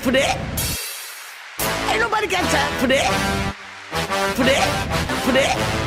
for that. Ain't nobody got time for that. For that.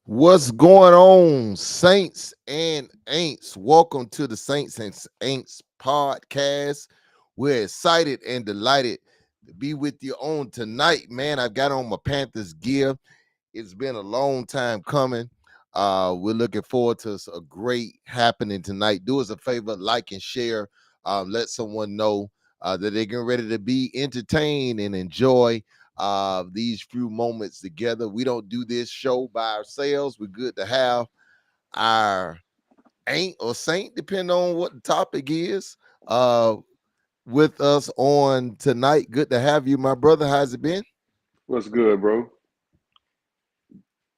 What's going on, Saints and Aints? Welcome to the Saints and Aints podcast. We're excited and delighted to be with you on tonight, man. I've got on my Panthers gear. It's been a long time coming. We're looking forward to a great happening tonight. Do us a favor, like and share. Let someone know that they're getting ready to be entertained and enjoy these few moments together. We don't do this show by ourselves. We're good to have our Aint or Saint, depending on what the topic is, with us on tonight. Good to have you, my brother. How's it been? What's good, bro?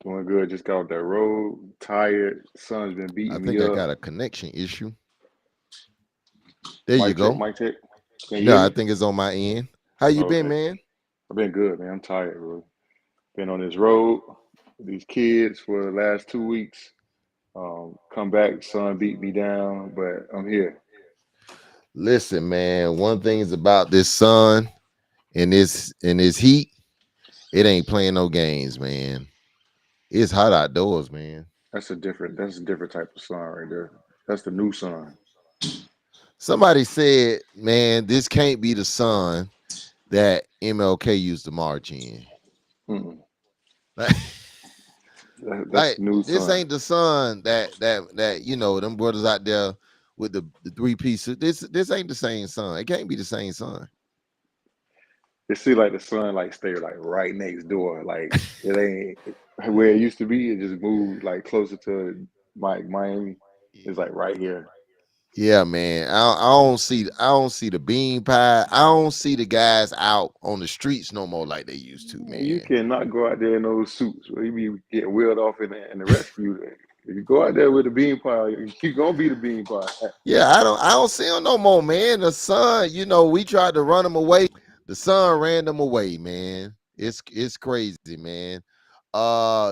Doing good. Just got off that road. Tired. Sun's been beating me I think I up. got a connection issue. There you Mic go. check, mic check. Can you No, hear I me? think it's on my end. How you been, Okay. man? I've been good, man. I'm tired, bro. Been on this road with these kids for the last 2 weeks. Come back, sun beat me down, but I'm here. Listen, man, one thing is about this sun and this heat, it ain't playing no games, man. It's hot outdoors, man. That's a different type of sun right there. That's the new sun. Somebody said, man, this can't be the sun that MLK used to march in. Mm-mm. Like, That's like the new this sun. ain't the sun that you know, them brothers out there with the three pieces. This ain't the same sun. It can't be the same sun. It seems like the sun like stay like right next door. Like it ain't where it used to be. It just moved like closer to Miami. It's like right here. Yeah, man. I don't see the bean pie. I don't see the guys out on the streets no more like they used to, Man, you man. cannot go out there in those suits. Where you be getting wheeled off in the rescue. If you go out there with the bean pie, you gonna be the bean pie. Yeah, I don't see them no more, man. The sun, you know, we tried to run them away. The sun ran them away, man. It's crazy, man. Uh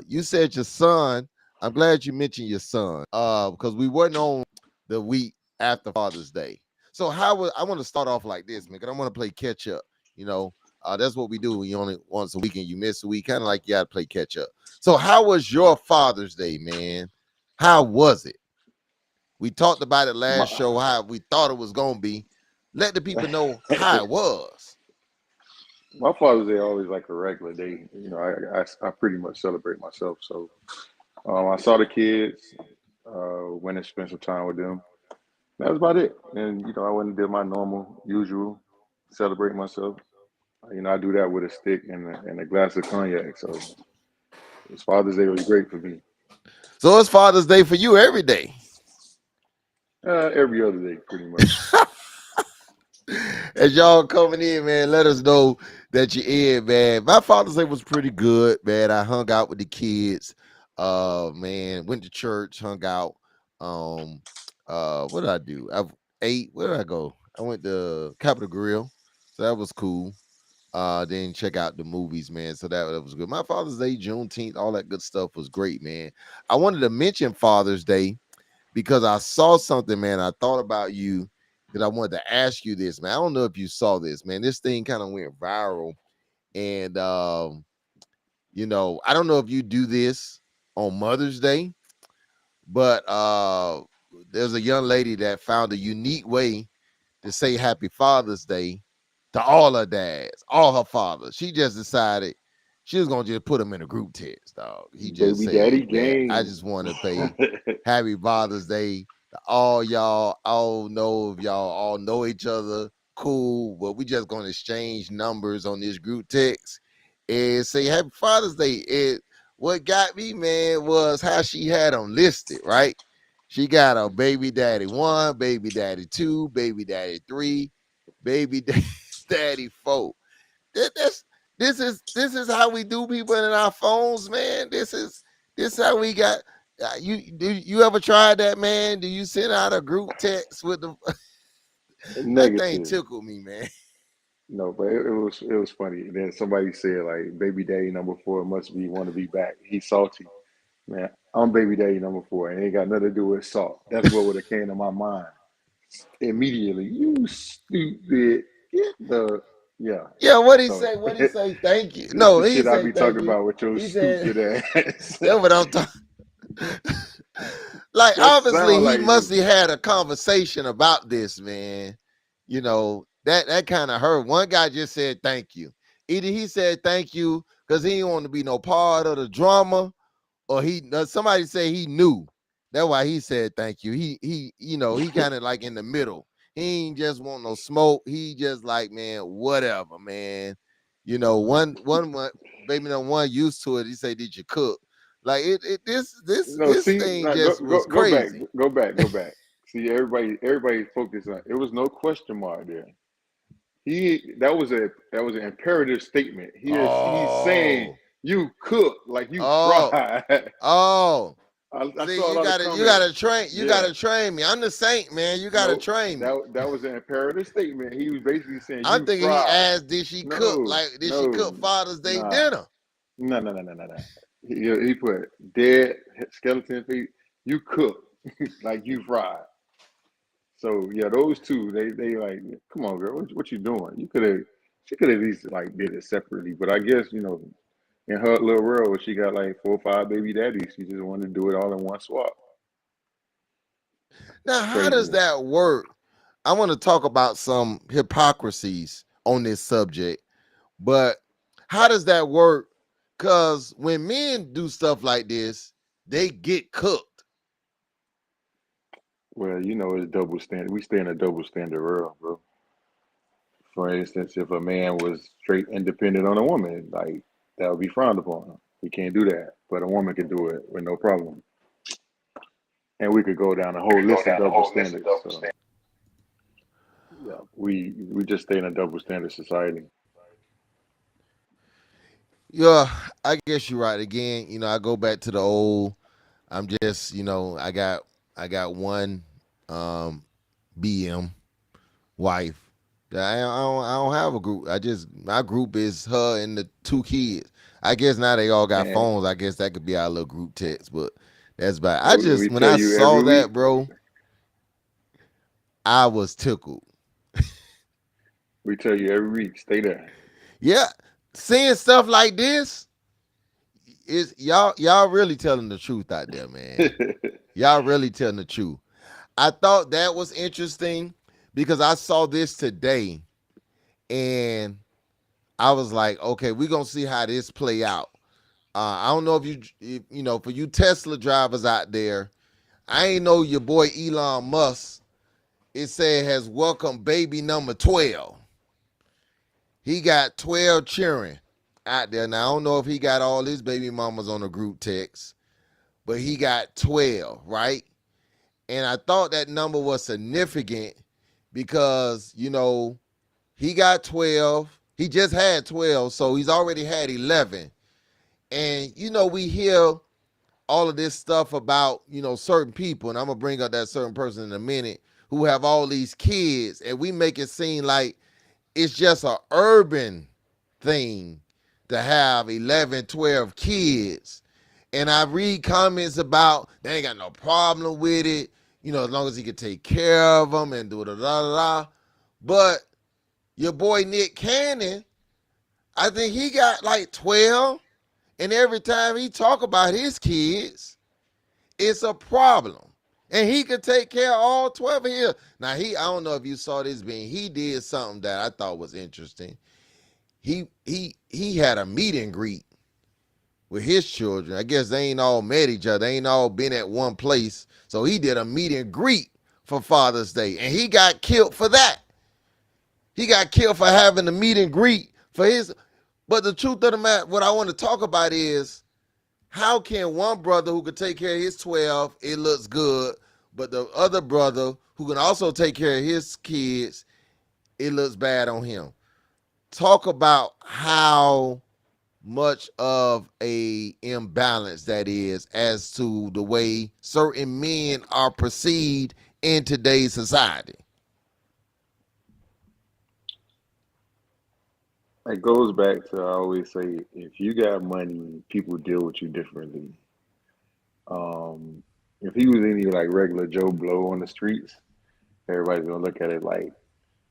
you said your son. I'm glad you mentioned your son. Because we wasn't on the week after Father's Day. So I want to start off like this, man, because I want to play catch up. You know, that's what we do. You only once a week and you miss a week, kind of like you got to play catch up. So how was your Father's Day, man? How was it? We talked about it My, last show, how we thought it was gonna be. Let the people know how it was. my Father's Day always like a regular day. You know, I pretty much celebrate myself. So I saw the kids, went and spent some time with them. That was about it. And you know, I went and did my normal, usual, celebrate myself. You know, I do that with a stick and a glass of cognac. So this Father's Day was great for me. So it's Father's Day for you every day. Every other day, pretty much. As y'all coming in, man, let us know that you're in, man. My Father's Day was pretty good, man. I hung out with the kids. Man, went to church, hung out. Um, what did I do? I ate. Where did I go? I went to Capitol Grill, so that was cool. Then check out the movies, man. So that was good. My Father's Day, Juneteenth, all that good stuff was great, man. I wanted to mention Father's Day because I saw something, man. I thought about you because I wanted to ask you this, man. I don't know if you saw this, man. This thing kind of went viral, and you know, I don't know if you do this on Mother's Day, but there's a young lady that found a unique way to say Happy Father's Day to all her dads, all her fathers. She just decided she was gonna just put them in a group text, dog. He just Baby daddy said, man, I game. just want to pay Happy Father's Day to all y'all. I don't know if y'all all know each other. Cool, but we just gonna exchange numbers on this group text and say Happy Father's Day. What got me, man, was how she had them listed, right? She got a baby daddy 1, baby daddy 2, baby daddy 3. baby daddy 4. That's this is how we do people in our phones, man. This is how we got. You ever tried that, man? Do you send out a group text with the that thing Negative. tickled me, man. No, but it was funny. And then somebody said like baby daddy number 4 must be want to be back. He's salty. Man, I'm baby daddy number 4, and it ain't got nothing to do with salt. That's what would have came to my mind immediately. You stupid. Get the yeah. Yeah, what he So say? What he say? Thank you. this No, the he shit I say be thank talking you. about with your He said stupid ass. that's what I'm talking. Like That obviously sound he like must you. have had a conversation about this, man. That kind of hurt. One guy just said thank you. Either he said thank you because he didn't want to be no part of the drama, or somebody say he knew. That's why he said thank you. He kind of like in the middle. He ain't just want no smoke. He just like, man, whatever, man. One baby number one used to it. He say, "Did you cook?" Like No, this see, thing now go just was go go back, crazy. go back, go back. See, everybody focus on. It was no question mark there. That was an imperative statement. He's saying Oh, you cook like you oh, fried. oh. I See, saw a you lot of gotta you comments. gotta train you Yeah, gotta train me. I'm the saint, man. You gotta no, train me. that was an imperative statement. He was basically saying I'm you thinking he fried. asked, did she cook? No, Like, did she no, cook Father's Day nah, dinner? no. He put dead skeleton feet. You cook like you fried. So yeah, those two, they like, come on, girl, what you doing? She could have at least like did it separately. But I guess in her little world, she got like 4 or 5 baby daddies. She just wanted to do it all in one swap. Now, how does Crazy. that work? I want to talk about some hypocrisies on this subject, but how does that work? Because when men do stuff like this, they get cooked. Well, it's double standard. We stay in a double standard world, bro. For instance, if a man was straight independent on a woman, like that would be frowned upon. He can't do that, but a woman can do it with no problem. And we could go down a whole list of double standards. So yeah, we just stay in a double standard society. Yeah, I guess you're right. Again, I go back to the old. I'm just, I got one um, BM wife. I don't have a group. My group is her and the 2 kids. I guess now they all got And phones. I guess that could be our little group text, but that's about. I what just we when tell I you every saw week, that, bro, I was tickled. we tell you every week, stay there. Yeah, seeing stuff like this is y'all really telling the truth out there, man. Y'all really telling the truth. I thought that was interesting because I saw this today and I was like, okay, we're gonna see how this play out. I don't know if for you Tesla drivers out there, I ain't know your boy Elon Musk. It said has welcomed baby number 12. He got 12 children out there. Now I don't know if he got all his baby mamas on the group text, but he got 12, right? And I thought that number was significant because, he got 12. He just had 12, so he's already had 11. And, we hear all of this stuff about, certain people, and I'm going to bring up that certain person in a minute, who have all these kids, and we make it seem like it's just an urban thing to have 11, 12 kids. And I read comments about they ain't got no problem with it, as long as he can take care of them and do da da da. But your boy Nick Cannon, I think he got like 12, and every time he talk about his kids, it's a problem. And he could take care of all 12 of his. Now I don't know if you saw this being, he did something that I thought was interesting. He had a meet and greet with his children. I guess they ain't all met each other. They ain't all been at one place. So he did a meet and greet for Father's Day. And he got killed for that. He got killed for having a meet and greet for his. But the truth of the matter, what I want to talk about is how can one brother who could take care of his 12, it looks good, but the other brother who can also take care of his kids, it looks bad on him. Talk about how much of a imbalance that is as to the way certain men are perceived in today's society. It goes back to I always say, if you got money, people deal with you differently. Um, if he was any like regular Joe Blow on the streets, everybody's gonna look at it like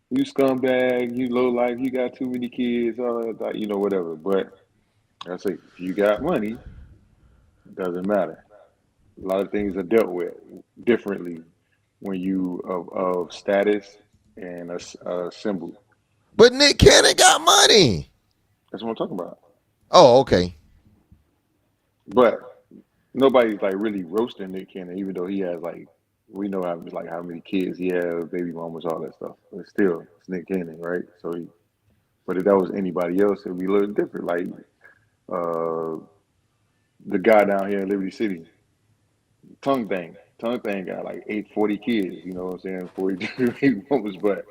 you scumbag, you low life, you got too many kids, all that, whatever. But I say, if you got money, it doesn't matter. A lot of things are dealt with differently when you of status and a symbol. But Nick Cannon got money. That's what I'm talking about. Oh, okay. But nobody's like really roasting Nick Cannon, even though he has like we know how many kids he has, baby mamas, all that stuff. But still, it's Nick Cannon, right? But if that was anybody else, it'd be a little different. Like uh, the guy down here in Liberty City, Tongue Thing got like 840 kids. You know what I'm saying? 42 baby mamas, but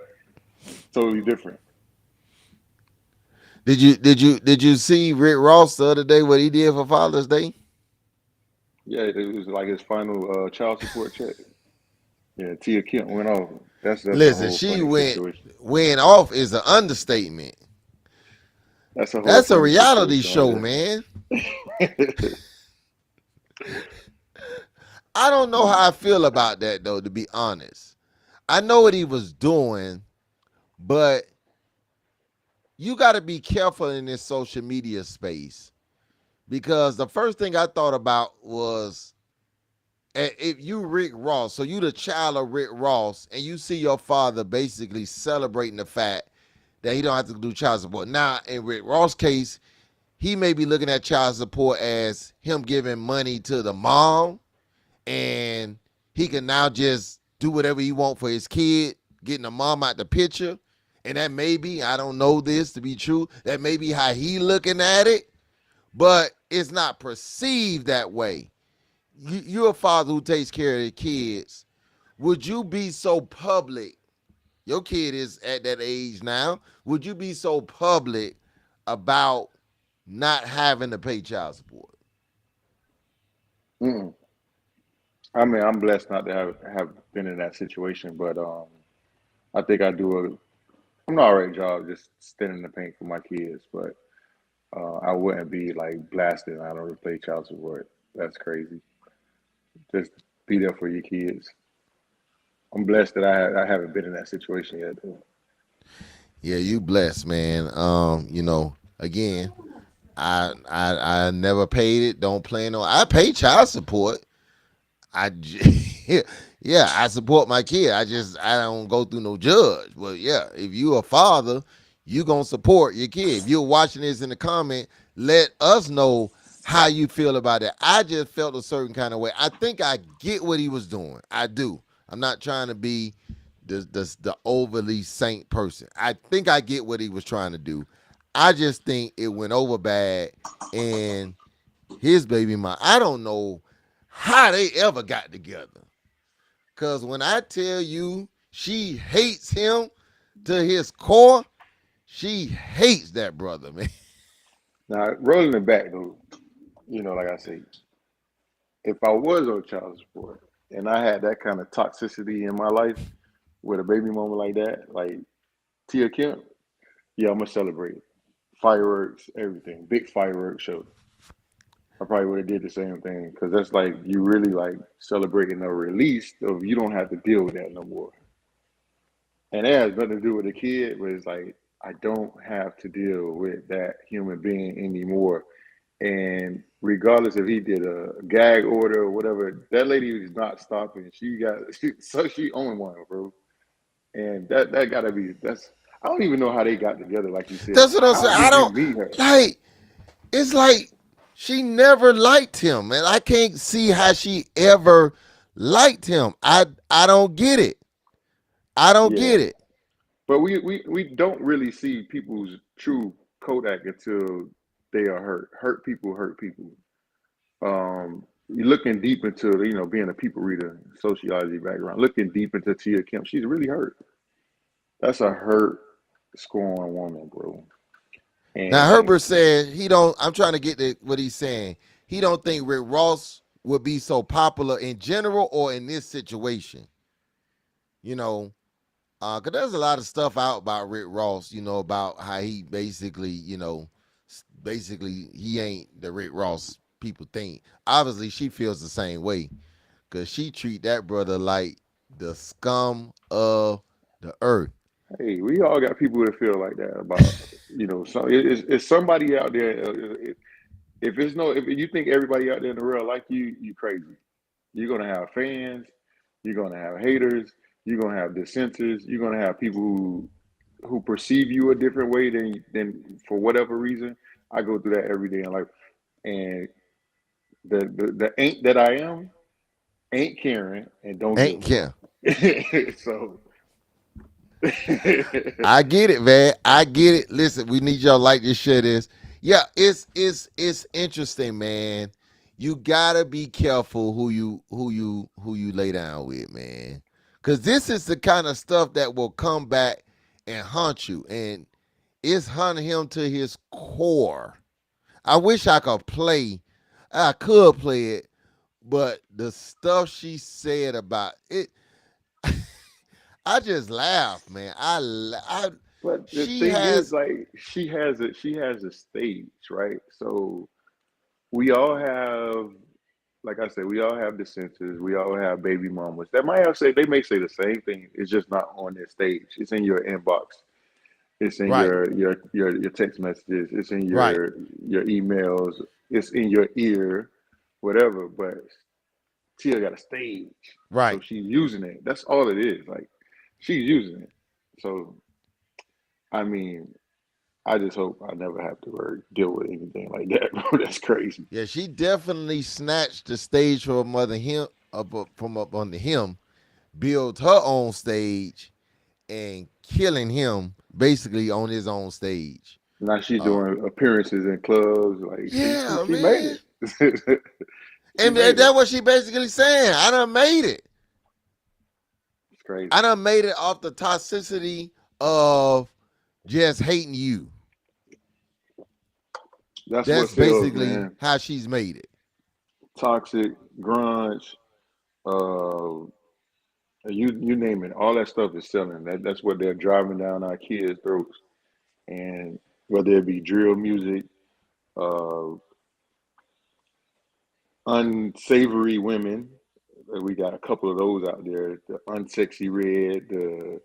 totally different. Did you see Rick Ross the other day what he did for Father's Day? Yeah, it was like his final child support check. Yeah, Tia Kent went off. That's a Listen, whole she funny situation. went off is an understatement. That's a whole That's a funny reality situation show, right man. there. I don't know how I feel about that though, to be honest. I know what he was doing, but you got to be careful in this social media space because the first thing I thought about was if you Rick Ross, so you the child of Rick Ross, and you see your father basically celebrating the fact that he don't have to do child support. Now, in Rick Ross' case, he may be looking at child support as him giving money to the mom, and he can now just do whatever he want for his kid, getting the mom out the picture. And that may be, I don't know this to be true, that may be how he looking at it, but it's not perceived that way. You're a father who takes care of the kids. Would you be so public? Your kid is at that age now. Would you be so public about not having to pay child support? Mm-mm. I mean, I'm blessed not to have been in that situation, but I think I do an all right job just standing in the paint for my kids. But I wouldn't be like blasting. I don't pay child support. That's crazy. Just be there for your kids. I'm blessed that I haven't been in that situation yet. Though. Yeah, you blessed, man. Again, I never paid it. Don't plan on. I pay child support. I yeah, I support my kid. I don't go through no judge. But yeah, if you a father, you gonna support your kid. If you're watching this in the comment, let us know how you feel about it. I just felt a certain kind of way. I think I get what he was doing. I do. I'm not trying to be the overly saint person. I think I get what he was trying to do. I just think it went over bad, and his baby mom. I don't know how they ever got together. Cause when I tell you she hates him to his core, she hates that brother, man. Now, rolling it back though, like I say, if I was on child support and I had that kind of toxicity in my life with a baby mama like that, like Tia Kemp, yeah, I'm gonna celebrate it. Fireworks, everything, big fireworks show. I probably would have did the same thing because that's like you really like celebrating a release of you don't have to deal with that no more. And it has nothing to do with the kid, but it's like I don't have to deal with that human being anymore. And regardless if he did a gag order or whatever, that lady is not stopping. She owned one, bro. And that gotta be that's I don't even know how they got together, like you said. That's what I'm How saying. did I you don't meet her? like. It's like she never liked him, and I can't see how she ever liked him. I don't get it. I don't Yeah. get it. But we don't really see people's true Kodak until they are hurt. Hurt people hurt people. You're looking deep into being a people reader, sociology background. Looking deep into Tia Kemp, she's really hurt. That's a hurt scorn woman, bro. Now And Herbert said he don't. I'm trying to get to what he's saying. He don't think Rick Ross would be so popular in general or in this situation. You know, because there's a lot of stuff out about Rick Ross. You know about how he basically, basically he ain't the Rick Ross people think. Obviously, she feels the same way because she treat that brother like the scum of the earth. hey, we all got people that feel like that about, so it's somebody out there. If you think everybody out there in the world like you crazy. You're gonna have fans. You're gonna have haters. You're gonna have dissenters. You're gonna have people who perceive you a different way than for whatever reason. I go through that every day in life, and the ain't that I am ain't caring and don't give Ain't a Kim. fuck. So I get it, man. I get it. Listen, we need y'all to like this shit. Is yeah, it's interesting, man. You gotta be careful who you lay down with, man. Cause this is the kind of stuff that will come back and haunt you, and it's haunting him to his core. I wish I could play it, but the stuff she said about it, I just laugh, man. but the She thing is, has like, she has a stage, right? So we all have, like I said, we all have dissenters. We all have baby mamas that might have said they may say the same thing. It's just not on their stage. It's in your inbox. It's in right, your text messages. It's in right, your emails. It's in your ear, whatever. But Tia got a stage, so right. she's using it. That's all it is. Like she's using it. So I mean, I just hope I never have to deal with anything like that, bro. That's crazy. Yeah, she definitely snatched the stage from mother him from up under him, built her own stage, and killing him basically on his own stage. Now she's Uh, doing appearances in clubs. Like yeah, she made man. it. She And made that's it. what she basically saying. I done made it. It's crazy. I done made it off the toxicity of just hating you. That's what That's sells, basically man. how she's made it. Toxic, grunge, uh, you name it. All that stuff is selling. That's what they're driving down our kids' throats. And whether it be drill music, uh, unsavory women, we got a couple of those out there. The unsexy red, the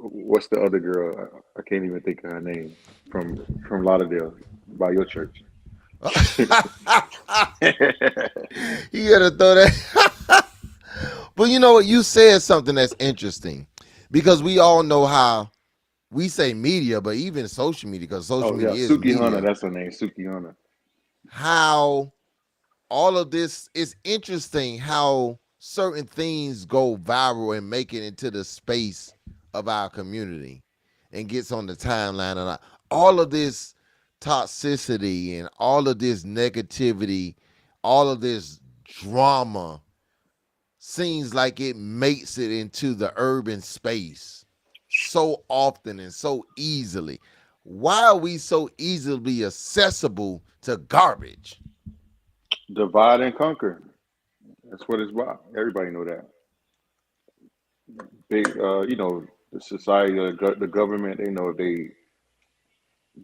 what's the other girl? I can't even think of her name from Lauderdale by your church. You gotta throw that. But you know what? You said something that's interesting because we all know how we say media, but even social media, because social Oh yeah, media is Suki Hunter. media, That's her name, Suki Hunter. how all of this is interesting, how certain things go viral and make it into the space of our community and gets on the timeline. And all of this toxicity and all of this negativity, all of this drama seems like it makes it into the urban space so often and so easily. Why are we so easily accessible to garbage? Divide and conquer. That's what it's about. Everybody know that. Big, the society, the government. They know if they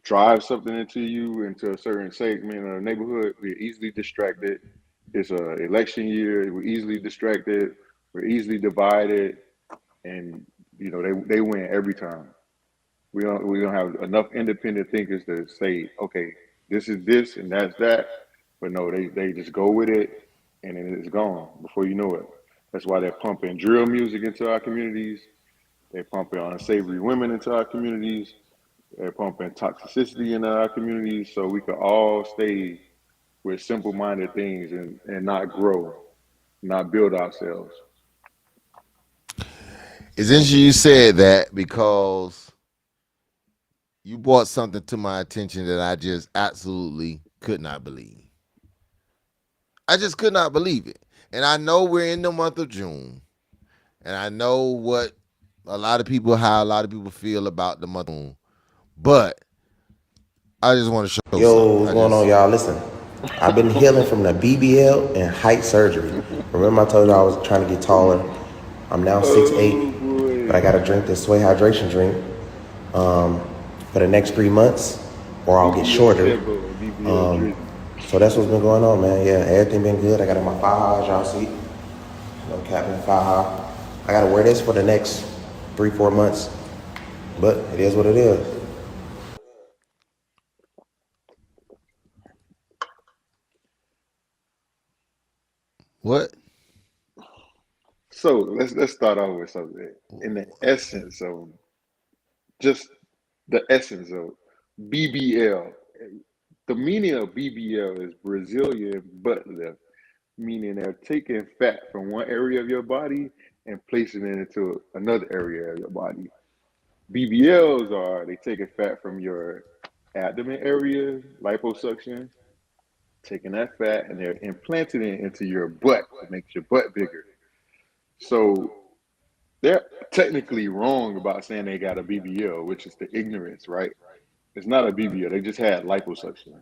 drive something into you into a certain segment of the neighborhood, we're easily distracted. It's a election year. We're easily distracted. We're easily divided, and they win every time. We don't have enough independent thinkers to say, okay, this is this and that's that. But no, they just go with it, and then it's gone before you know it. That's why they're pumping drill music into our communities. They're pumping unsavory women into our communities. They're pumping toxicity into our communities, so we could all stay with simple-minded things and not grow, not build ourselves. It's interesting you said that because you brought something to my attention that I just absolutely could not believe. I just could not believe it. And I know we're in the month of June, and I know what A lot of people, how a lot of people feel about the mother moon. But I just want to show Yo, something. what's going on, y'all? Listen, I've been healing from the BBL and height surgery. Remember, I told you I was trying to get taller. I'm now 6'8", Oh but I boy, got to drink this Sway hydration drink for the next 3 months, or I'll get BBL shorter. Timbo, BBL Drizzy. So that's what's been going on, man. Yeah, everything been good. I got in my fajas, y'all see. No cap in faja. I got to wear this for the next 3-4 months, but it is what it is. what. So let's start off with something. In the essence of just the essence of BBL, the meaning of BBL is Brazilian butt lift, meaning they're taking fat from one area of your body and placing it into another area of your body. BBLs are they taking fat from your abdomen area, liposuction, taking that fat and they're implanting it into your butt to make your butt bigger. So they're technically wrong about saying they got a BBL, which is the ignorance, right? It's not a BBL. They just had liposuction.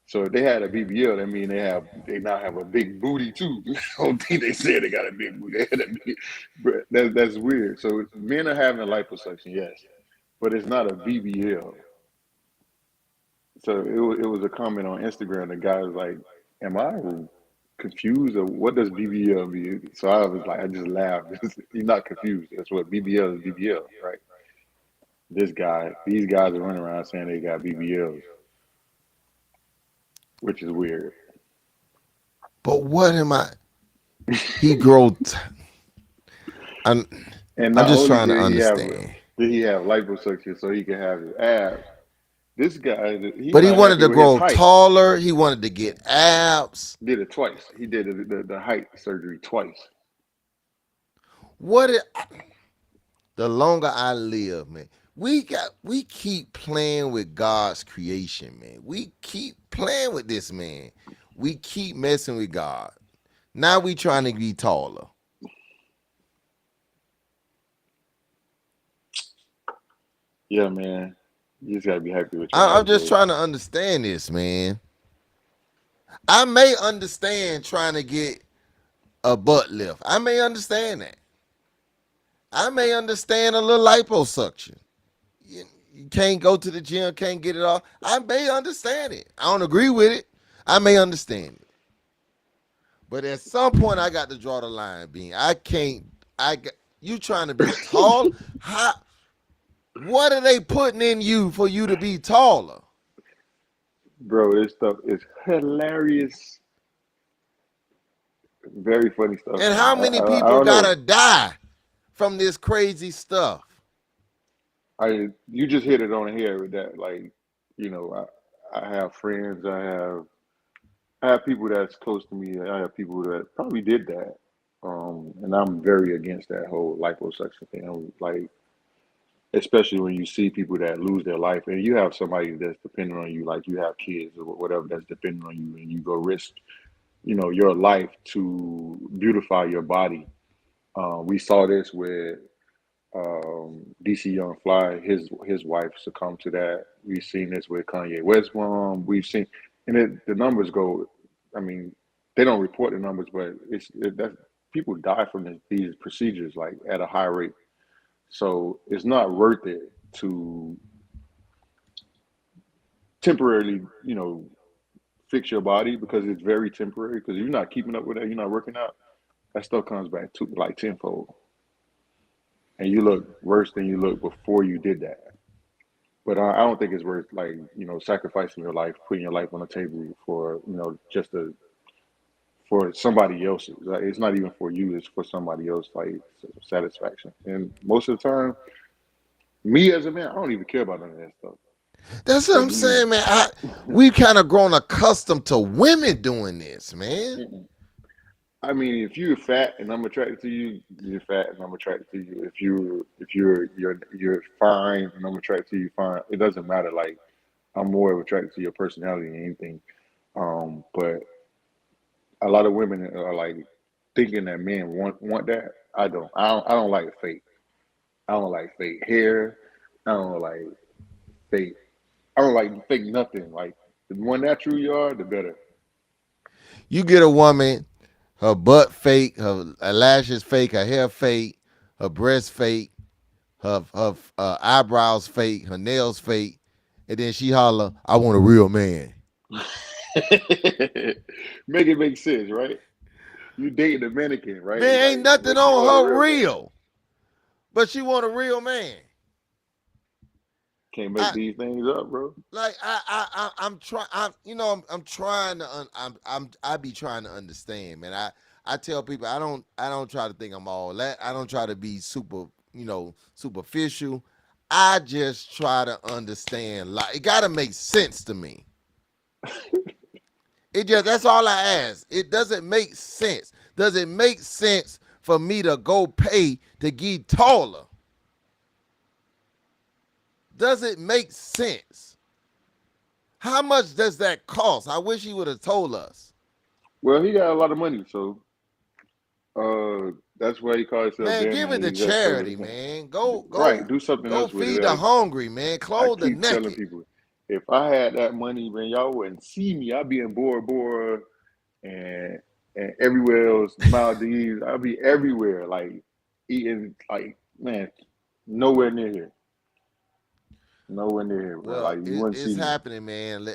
So if they had a BBL, that mean they now have a big booty too. I don't think they said they got a big booty. They had a big, but that's weird. So men are having liposuction, yes, but it's not a BBL. So it was a comment on Instagram. The guy was like, "Am I confused or what does BBL mean?" So I was like, I just laughed. He's not confused. That's what BBL is. BBL, right? These guys are running around saying they got BBLs, which is weird. But what am I? He grow. I'm. And I'm not just only trying to understand. did he have liposuction so he could have his abs, this guy he's But he not wanted happy to with his grow height. taller. He wanted to get abs. Did it twice. He did the height surgery twice. What? The longer I live, man, we keep playing with God's creation, man. We keep playing with this, man. We keep messing with God. Now we trying to be taller. Yeah, man. You just gotta be happy with your life, I'm just bro. trying to understand this, man. I may understand trying to get a butt lift. I may understand that. I may understand a little liposuction. You can't go to the gym, can't get it off. I may understand it. I don't agree with it. I may understand it. But at some point, I got to draw the line. Being I can't. I got, you trying to be tall? How? What are they putting in you for you to be taller? Bro, this stuff is hilarious. Very funny stuff, And man. how many I people don't know. gotta die from this crazy stuff? You just hit it on the head with that. Like, I have friends. I have people that's close to me. I have people that probably did that. And I'm very against that whole liposuction thing. I'm like, especially when you see people that lose their life, and you have somebody that's depending on you, like you have kids or whatever that's depending on you, and you go risk, your life to beautify your body. We saw this with DC Young Fly, his wife succumbed to that. We've seen this with Kanye West mom. We've seen, and the numbers go. I mean, they don't report the numbers, but that people die from these procedures like at a high rate. So it's not worth it to temporarily, fix your body because it's very temporary. Because if you're not keeping up with that, you're not working out. That stuff comes back to like tenfold, and you look worse than you looked before you did that. But I don't think it's worth like sacrificing your life, putting your life on the table for just for somebody else's. Like, it's not even for you; it's for somebody else, like satisfaction. And most of the time, me as a man, I don't even care about none of that stuff. That's what But I'm saying, man. We kind of grown accustomed to women doing this, man. I mean, if you're fat and I'm attracted to you, you're fat and I'm attracted to you. If you're fine and I'm attracted to you, fine. It doesn't matter. Like I'm more attracted to your personality than anything. But a lot of women are like thinking that men want that. I don't. I don't like fake. I don't like fake hair. I don't like fake. I don't like fake nothing. Like the more natural you are, the better. You get a woman, her butt fake, her lashes fake, her hair fake, her breast fake, her eyebrows fake, her nails fake, and then she holler, "I want a real man." Make it make sense, right? You dating a mannequin, right? Man, ain't Like, nothing but you on want a her real man. real, but she want a real man. Can't make I these things up, bro. like I'm trying. I'm trying to. I be trying to understand, man. I tell people I don't try to think I'm all that. I don't try to be super, superficial. I just try to understand. Like it got to make sense to me. That's all I ask. It doesn't make sense. Does it make sense for me to go pay to get taller? Does it make sense? How much does that cost? I wish he would have told us. Well, he got a lot of money, so uh, that's why he calls himself Man, give Billionaire. it to He's that charity, service. man. Go, Right, go, do something go else with feed the it. hungry, man. I Clothe the keep telling naked. people, if I had that money, man, y'all wouldn't see me. I'd be in Bora Bora and everywhere else, Maldives. I'd be everywhere, like eating, like man, nowhere near here, nowhere near here, bro. Well, Like you wouldn't it's see me. happening, man.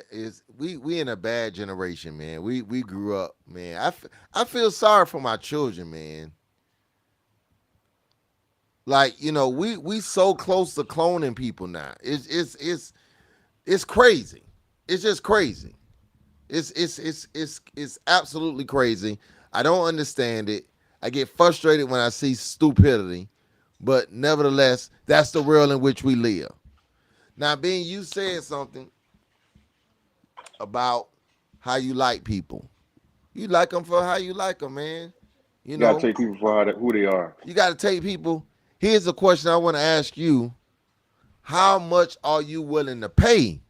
We in a bad generation, man. We grew up, man. I feel sorry for my children, man. Like we so close to cloning people now. It's crazy. It's just crazy. It's absolutely crazy. I don't understand it. I get frustrated when I see stupidity, but nevertheless, that's the world in which we live. Now, being you said something about how you like people. You like them for how you like them, man. You You gotta know, take people for who they are. you got to take people. Here's a question I want to ask you: how much are you willing to pay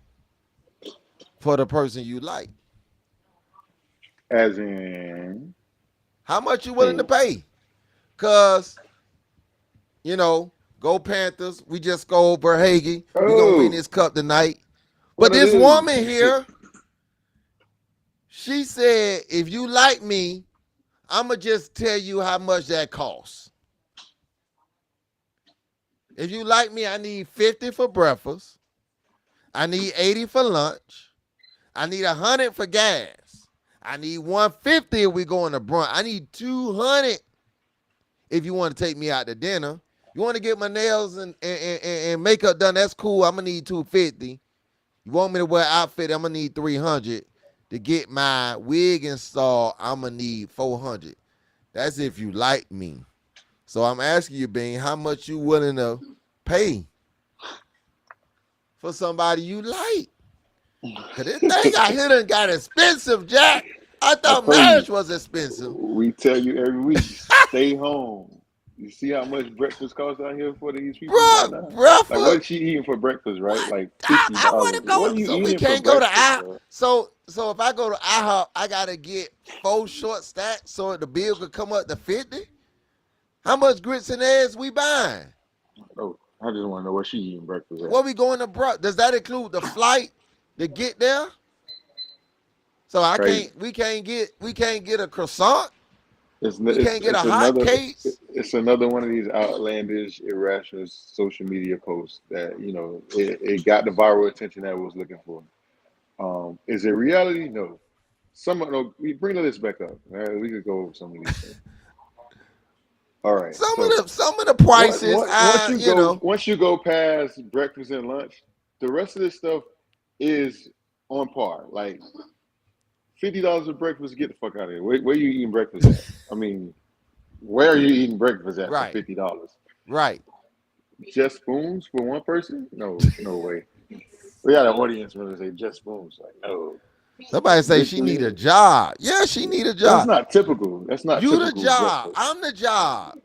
for the person you like? As in, How much you willing to hey, pay? Cause go Panthers. We just go Verhage. We gonna win oh, this cup tonight. But one of this them. woman here, she said, if you like me, I'ma just tell you how much that costs. If you like me, I need 50 for breakfast. I need 80 for lunch. I need 100 for gas. I need 150 if we going to brunch. I need 200 if you want to take me out to dinner. You want to get my nails and makeup done, that's cool. I'm going to need 250. You want me to wear an outfit, I'm going to need 300. To get my wig installed, I'm going to need 400. That's if you like me. So I'm asking you, Bean, how much you willing to pay for somebody you like? Cause this thing out here done got expensive, Jack. I I thought told you, marriage was expensive. we tell you every week, stay home. You see how much breakfast costs out here for these people right Bruh, now? Like, Bruford, what is she eating for breakfast, right? what? Like I want $50. to What go. are you So we eating for can't go to breakfast, I. bro? So if I go to IHOP, I gotta get 4 short stacks so the bill could come up to 50. How much grits and eggs we buying? Oh, I just want to know what she eating breakfast at. What we going to bruh? Does that include the flight to get there? So I Crazy. can't. We can't get a croissant. It's We can't get a it's hot another cakes. it's another one of these outlandish, irrational social media posts that it got the viral attention that it was looking for. Is it reality? No. No, we bring the list back up. Right? We could go over some of these things. All right. So Some of the prices. once you go past breakfast and lunch, the rest of this stuff is on par. Like $50 for breakfast, get the fuck out of here. Where you eating breakfast at? I mean, where are you eating breakfast at for Right, $50? right. Just spoons for one person? No, no way. We got an audience when they say just spoons. Like, no. Somebody say Grits she and need a eggs. job. Yeah, she need a That's job. not typical. That's not You the typical job. breakfast. I'm the job.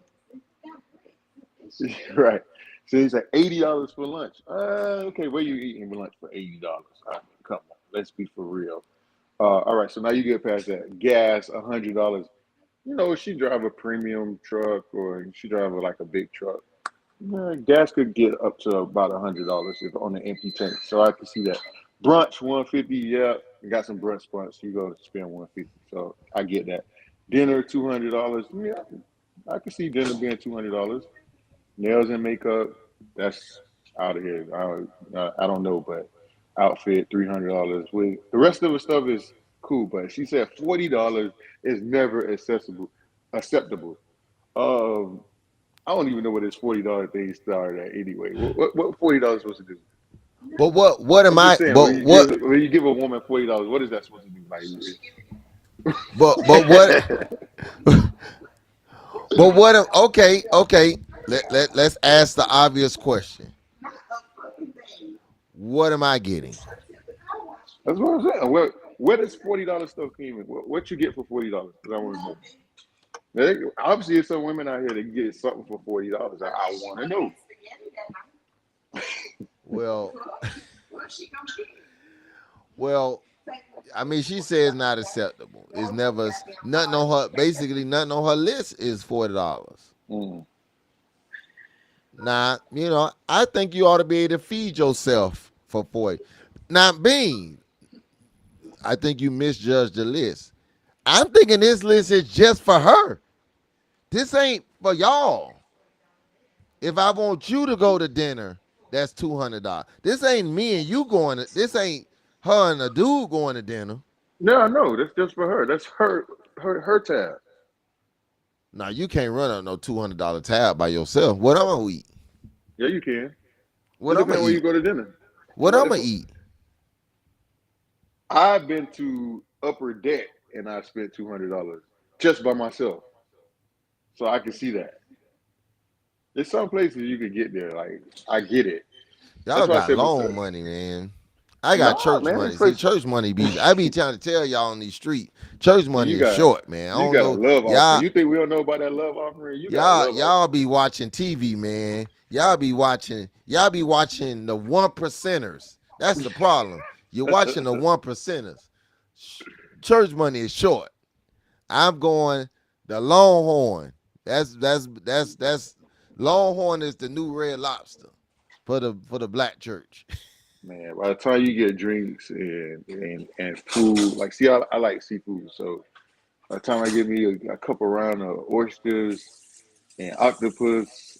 Right. So he's like $80 for lunch. Okay, where you eating for lunch for $80? Come on, let's be for real. All right, so now you get past that. Gas, $100. She drive a premium truck or she drive like a big truck. Gas could get up to about $100 if on an empty tank. So I can see that. Brunch 150. Yeah, you got some brunch spots. You go spend 150. So I get that. Dinner $200. Yeah, I can see dinner being $200. Nails and makeup. That's out of here. I don't know, but outfit $300. The rest of the stuff is cool, but she said $40 is never acceptable. Um, I don't even know what this $40 thing started at anyway. What $40 supposed to do? But what am I'm just I? saying But what? when you give a woman $40, what is that supposed to do? Like, But what? But what? Okay. Let's ask the obvious question. What am I getting? that's what I'm saying. Where does $40 stuff came in? What you get for $40? Because I want to know. Obviously, there's some women out here that get something for $40. I want to know. Well, well, I mean, she says not acceptable. It's never nothing on her. Basically, nothing on her list is $40. Mm. Now, I think you ought to be able to feed yourself for 40. Now, Bean, I think you misjudged the list. I'm thinking this list is just for her. This ain't for y'all. If I want you to go to dinner, that's $200. This ain't me and you going to. This ain't her and a dude going to dinner. No, no, that's just for her. That's her tab. Now you can't run up no $200 tab by yourself. What I'm gonna eat? Yeah, you can. What It I'm depends gonna where you eat? go to dinner. What I'm gonna eat? I've been to Upper Deck and I spent $200 just by myself, so I can see that. There's some places you can get there. Like I get it. Y'all That's why I got said, loan money, man. I got nah, church man, this money. See, place church money I be trying to tell y'all on these streets, church money you is got short, man. I you don't got a know. love offering. Y'all, You think we don't know about that love offering? You got a y'all, love y'all offering. be watching TV, man. Y'all be watching the one percenters. That's the problem. You're watching the one percenters. Church money is short. I'm going the Longhorn. That's Longhorn is the new Red Lobster for the black church. Man, by the time you get drinks and food, like see, I like seafood, so by the time I get me a couple round of oysters and octopus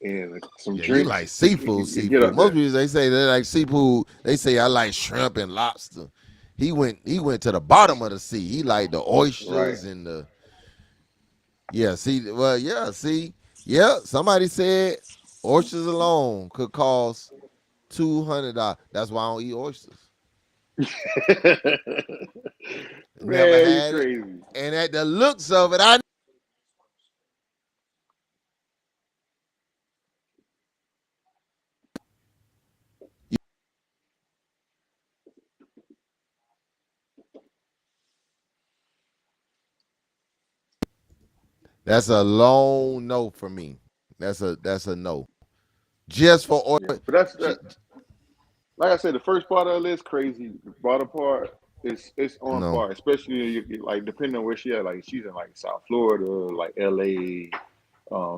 and some Yeah, you drinks, like seafood, it get seafood. up Most there. people they say they like seafood. They say I like shrimp and lobster. He went to the bottom of the sea. He like the Right. oysters and the yeah. Somebody said oysters alone could cost $200. That's why I don't eat oysters. Never Man, you had it, crazy. and at the looks of it, I that's a long no for me. That's a no. Just for Yeah, oil. but that's that. Like I said, the first part of the list crazy. The bottom part is it's on No. par, especially like depending on where she at. Like she's in like South Florida, like L.A.,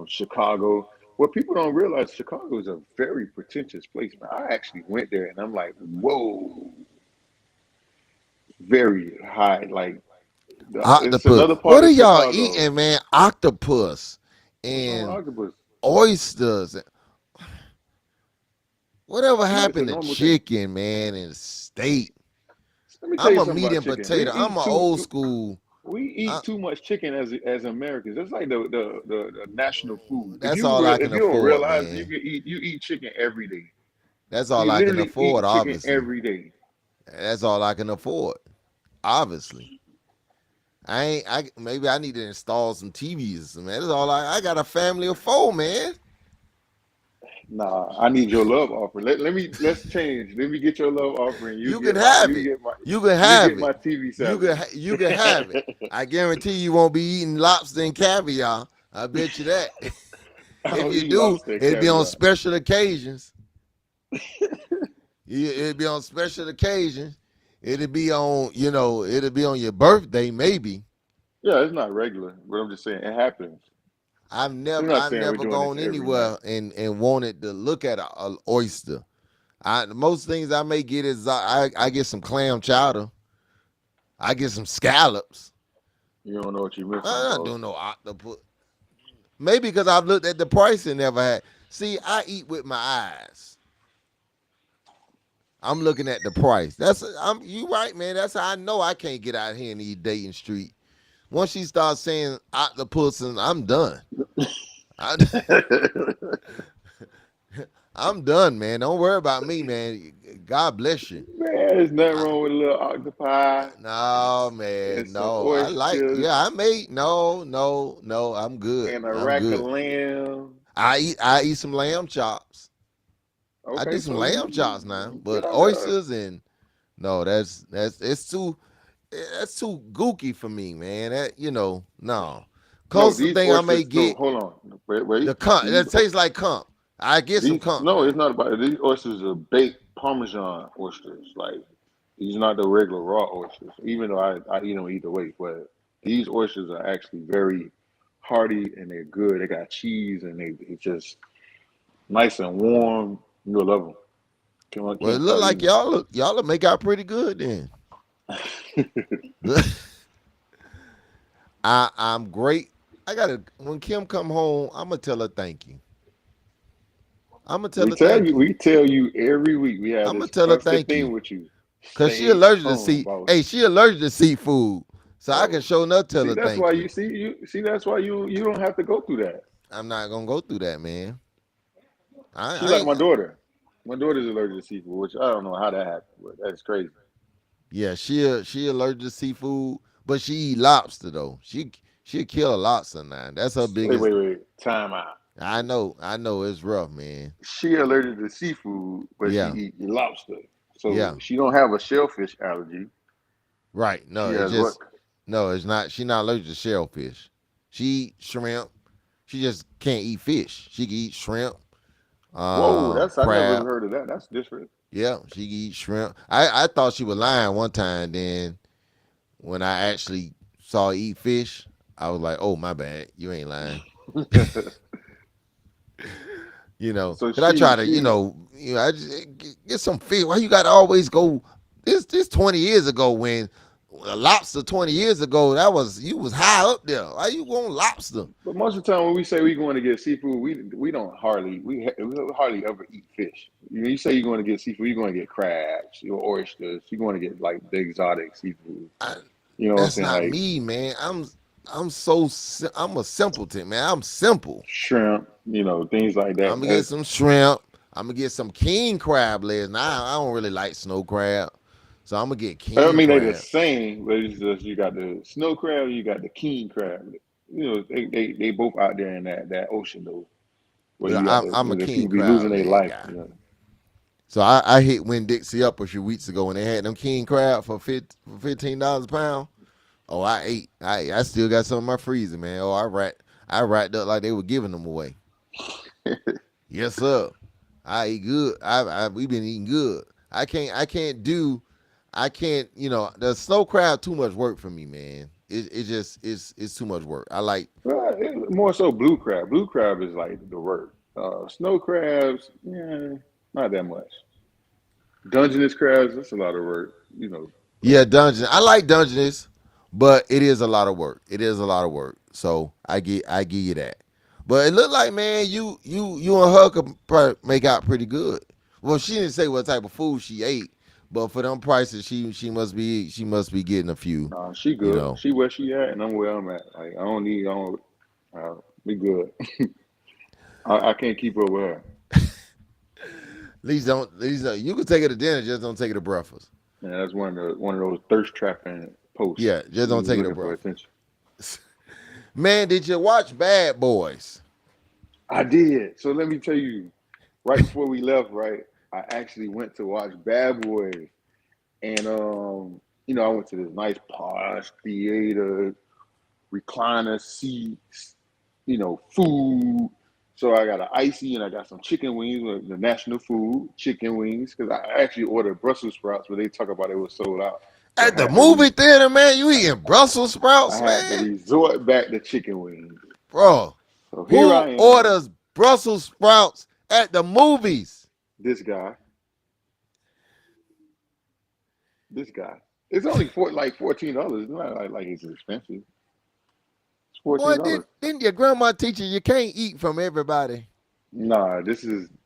Chicago. What people don't realize, Chicago is a very pretentious place, man. I actually went there, and I'm like, whoa, very high. Like it's Octopus. another part What are of y'all Chicago. eating, man? Octopus What's wrong with and octopus? oysters. Whatever To me, it's a happened to normal thing. chicken, man, and steak? Let me tell I'm you a something meat about and chicken. We potato. I'm eat a too. old school. We I, eat too much chicken as Americans. That's like the national food. that's all I If can you don't afford, realize, man. you eat chicken every day. That's all You I can literally afford, eat chicken obviously. every day. That's all I can afford, obviously. I ain't. Maybe I need to install some TVs, man. That's all I got a family of 4, man. Nah, I need your love offering. Let's change. Let me get your love offering. You can have it. You can You have get it. my TV You salad. can have it. I guarantee you won't be eating lobster and caviar. I bet you that. I If don't you eat do, lobster and it'd be on caviar. special occasions. It'd be on special occasions. It'd be on your birthday, maybe. Yeah, it's not regular, but I'm just saying it happens. We're not I've saying we're never doing this gone every night. anywhere and wanted to look at a oyster. Most things I may get is I get some clam chowder. I get some scallops. You don't know what you're missing, I'm not boss. doing no octopus. Maybe because I've looked at the price and never had. See, I eat with my eyes. I'm looking at the price. You right, man. That's how I know I can't get out here in these Dayton street. Once she starts saying octopus, and I'm done. I, I'm done, man. Don't worry about me, man. God bless you. Man, there's nothing I, wrong with a little octopi no, and man. some No, oysters yeah, I made, no. I'm good. and a I'm rack of good. lamb. I eat some lamb chops. I do Okay, some so lamb chops now, you get but on there. oysters and no, that's too gooky for me, man. No. No, Closest these thing I may oysters. No, get hold on. Wait. the comp. These That tastes like comp. I get some comp no, now. it's not about it. These oysters are baked Parmesan oysters. Like these are not the regular raw oysters. Even though I eat them either way, but these oysters are actually very hearty and they're good. They got cheese and it's just nice and warm. You'll love them. Well, it Can't look start like eating y'all make out pretty good then. them. I'm great. I gotta when Kim come home, I'm gonna tell her thank you. I'm gonna tell her thank you. We tell you every week. We have I'm gonna this tell her constant thank thing you. with you. Cause she Stay allergic to home, sea. boss. Hey, she allergic to seafood. So I can So show enough tell see, her that's why thank you. that's why you don't have to go through that. I'm not gonna go through that, man. She I like ain't my daughter. My daughter's allergic to seafood, which I don't know how that happened, but that's crazy. yeah, she allergic to seafood, but she eat lobster though. She'll kill a lobster now. That's her biggest. Wait. Time out. I know it's rough, man. She allergic to seafood, but she Yeah, eat lobster. So yeah. she don't have a shellfish allergy. Right. She has what? No, it's not. She not allergic to shellfish. She eat shrimp. She just can't eat fish. She can eat shrimp, Whoa, that's I never crab. heard of that. That's different. Yeah, she can eat shrimp. I thought she was lying one time. Then when I actually saw her eat fish, I was like, oh my bad, you ain't lying. So Cause I try to, she I just get some fish. Why you got to always go? This 20 years ago when a lobster 20 years ago you was high up there. Why you going lobster? But most of the time when we say we going to get seafood, we don't hardly we hardly ever eat fish. You say you're going to get seafood, you're going to get crabs, your oysters, you're going to get like the exotic seafood. I, You know what I'm that's saying? not Like me, man. I'm a simpleton, man. I'm simple. shrimp, things like I'm that. gonna get some shrimp. I'm gonna get some king crab legs. Now I don't really like snow crab, so I'm gonna get I king mean, they the crab. same, but it's just you got the snow crab, you got the king crab. They both out there in that ocean though, where Yeah, you got I'm a the king people be crab losing their leg life. guy. So I hit Winn Dixie up a few weeks ago when they had them king crab for $15 a pound. Oh, I ate. I still got some in my freezer, man. Oh, I racked up like they were giving them away. Yes, sir. I eat good. We been eating good. I can't. The snow crab too much work for me, man. It just it's too much work. I like. Well, more so blue crab. Blue crab is like the word. Snow crabs, yeah, not that much. Dungeness crabs, that's a lot of work, Yeah, But dungeon. I like dungeons, but it is a lot of work. It is a lot of work. So I give you that. But it looked like, man, you and her could make out pretty good. Well, she didn't say what type of food she ate, but for them prices, she must be getting a few. she You good. know, She where she at, and I'm where I'm at. Like I don't. We good. I can't keep up with her. at least you can take it to dinner, just don't take it to breakfast. And that's one of those thirst trapping posts. Yeah, just don't You take it to looking for breakfast. attention. Man, did you watch Bad Boys? I did. So let me tell you, right before we left, right, I actually went to watch Bad Boys, and I went to this nice posh theater, recliner seats, food. So I got an icy and I got some chicken wings, the national food, chicken wings, because I actually ordered Brussels sprouts, but they talk about it was sold out. So At the movie theater, man, you eating Brussels I sprouts, had to man? resort back to chicken wings. Bro, So here I Who am, orders Brussels sprouts at the movies? this guy, this guy. It's only like $14. It's not like it's expensive. It's Boy, $14. didn't your grandma teach you can't eat from everybody? Nah,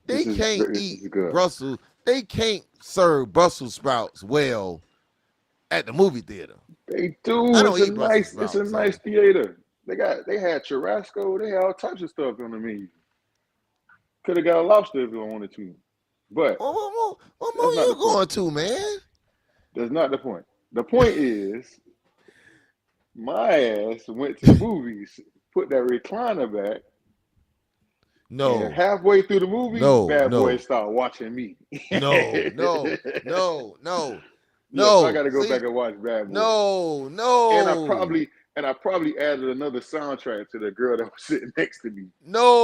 They can't this eat is good. Brussels. They can't serve Brussels sprouts well at the movie theater. They I do. don't eat Brussels It's a sprouts, nice so. theater. They had churrasco. They had all types of stuff on the menu. Could have got a lobster if you wanted to, but What that's movie not the you point. going to, man? That's not the point. The point is, my ass went to the movies, put that recliner back, and No, halfway through the movie, no, bad boy no, started watching me. no, no, no, no, Yeah, so I no. got to go back See, and watch Bad Boys. no, And I no, probably added another soundtrack to the girl that was sitting next to me.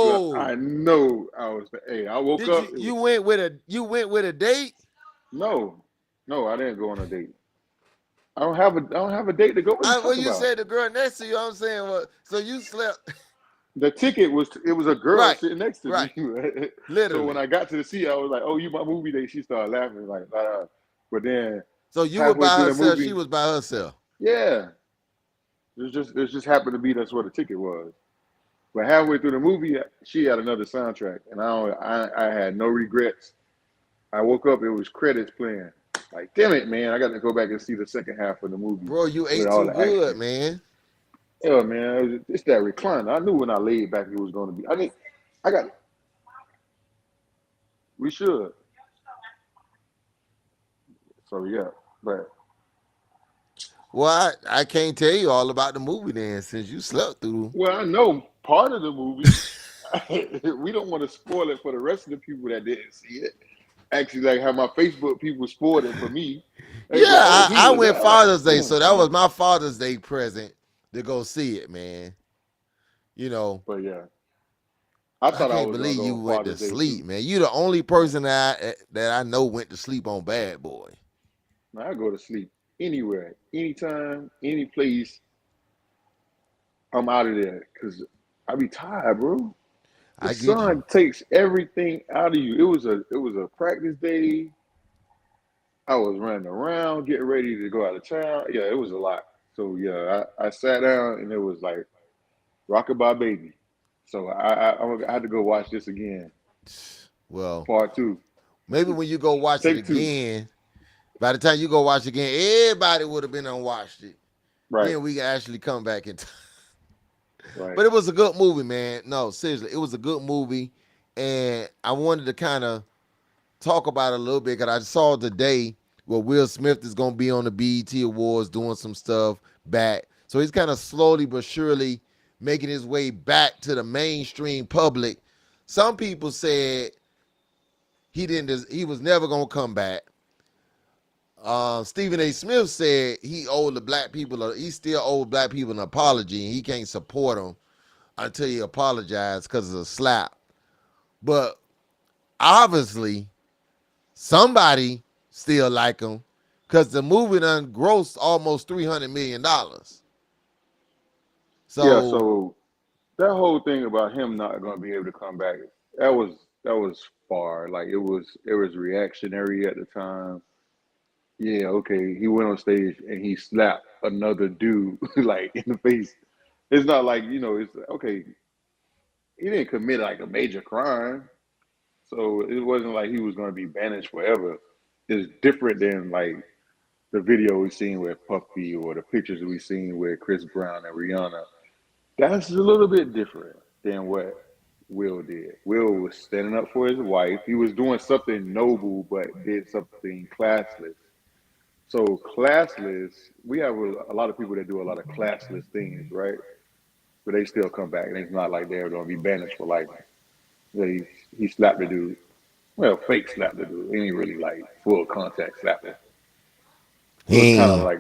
But no. I know I was. Hey, I woke Did up. you It you was went with a date? no, no. I didn't go on a date. I don't have a date to go. What are you Well, talking you about? said the girl next to you. I'm saying, well, so you slept. The ticket was it was a girl Right, sitting next to me. right, So when literally. I got to the seat, I was like, "Oh, you my movie date?" She started laughing like, but then So you were halfway by through the herself. She movie, was by herself. yeah, it just happened to be that's what the ticket was. But halfway through the movie, she had another soundtrack, and I had no regrets. I woke up, it was credits playing. Like, damn it, man! I got to go back and see the second half of the movie Bro, you with ate all too the good, action. man. Yeah, man, it's that recliner. I knew when I laid back it was going to be. I mean, I got. We should. So yeah, but Well, I can't tell you all about the movie then since you slept through. well, I know part of the movie. We don't want to spoil it for the rest of the people that didn't see it. Actually, like how my Facebook people spoiled it for me. They Yeah, be like, "Oh, he I was went there." I'm like, Father's Day, "Damn, so that was son." my Father's Day present to go see it, man. You know, But yeah, I I thought I can't was gonna believe go you on went to Father's Day too. sleep, man. You the only person that I know went to sleep on Bad Boy. Now I go to sleep anywhere, anytime, any place. I'm out of there because I be tired, bro. The I get you. sun takes everything out of you. It was a practice day. I was running around, getting ready to go out of town. Yeah, it was a lot. So yeah, I sat down and it was like Rockabye Baby. So I had to go watch this again, Well, part two. maybe when you go watch it Take two. again, by the time you go watch it again, everybody would have been unwatched it. Right, Then we can actually come back and. right. But it was a good movie, man. No, seriously, it was a good movie, and I wanted to kind of talk about it a little bit because I saw today where Will Smith is going to be on the BET Awards doing some stuff back. So he's kind of slowly but surely making his way back to the mainstream public. Some people said he was never going to come back. Stephen A. Smith said he still owed black people an apology and he can't support them until he apologized because of a slap. But obviously, somebody still like him because the movie done grossed almost $300 million. Yeah. So So that whole thing about him not going to be able to come back, that was far. Like it was reactionary at the time. Yeah, okay. He went on stage and he slapped another dude like in the face. It's not like, it's okay. He didn't commit like a major crime. So it wasn't like he was going to be banished forever. It's different than like the video we seen with Puffy or the pictures we seen with Chris Brown and Rihanna. That's a little bit different than what Will did. Will was standing up for his wife. He was doing something noble, but did something classless. So classless, we have a lot of people that do a lot of classless things, right? But they still come back, and it's not like they're going to be banished for life. Yeah, he slapped the dude. Well, fake slapped the dude. He ain't really like full contact slapping. It was kind of he like,